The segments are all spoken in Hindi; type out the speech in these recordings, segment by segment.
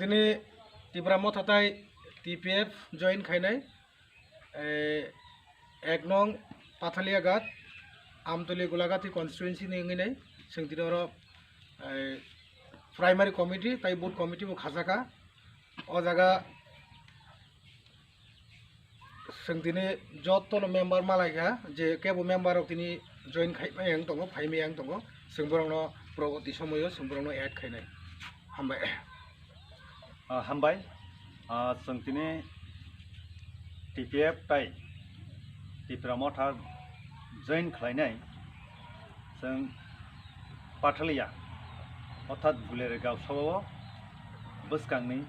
दिनै Tipra Motha tai TPF join खायनाय 1 नং पाथालिया गात आमतली गुलागाती कन्स्टिट्युएन्सि निंगिनाय जों दिनै प्राइमारी कमिटी ताई बुथ कमिटी बो खाजाका अ जागा जों दिनै जत्तनो मेम्बार मालायगा जे केबो मेम्बार दिनै जइन खायबाय आं दङ फाइमे आं दङ जों बरंनो प्रगति समयो जों बरंनो एड खायनाय हामबाय जों दिनै TPF ताई Tipra Motha जइन खालायनाय जों पाथालिया अर्थात बुलेर गावसावो Bwskangनि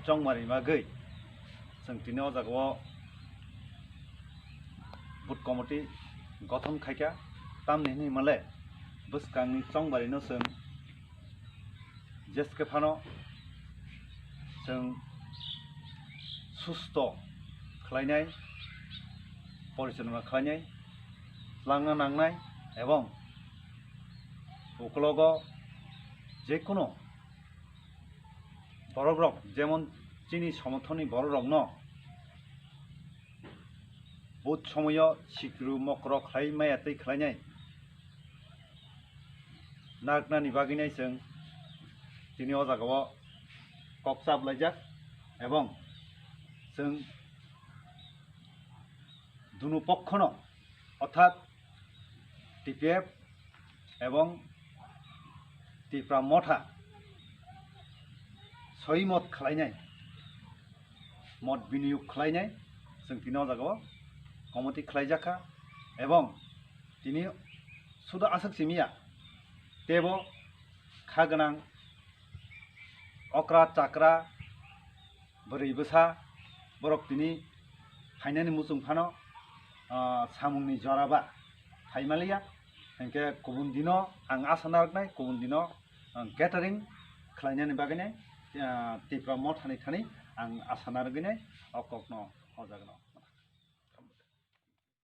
Chongmario बागै जों दिनै अ जागायाव बुथ कमिटी गठन खायका तामनि माले Bwskangनि Chongmario जों जेसके फानो जों सुस्थ खालायनाय परिचालना खालायनाय लांना नांनाय एवं उकलग जेकुनो बरग्रक जेमन चीनी समर्थनी बरग्रक न बुथ समय सिक्रु मकर खालायमाय आतै खालायनाय नागनानि बागिनाय जों दिनै अ जागायाव कक्साब लायजाक एवं जों दुनु पक्षनो अर्थात TPF एवं Tipra Motha सही मत खालायनाय मत बिनियोग खालायनाय जों दिनै अ जागायाव कमिटी खालायजाका एवं दिनै सुदा आसाक सिमिया तेबो खागोनां अक्रा चाक्रा बोरै बोसा बरक दिनै फाइनानि मुसुं फानो सामुंनि जराबा फाइमालिया इनके गुबुन दिनो आं आसा नारनाय गुबुन दिनो गेटारिं खालायनायनि बागैनाय Tipra Motha नि थानि आं आसा नारगैनाय अककनो हजागनो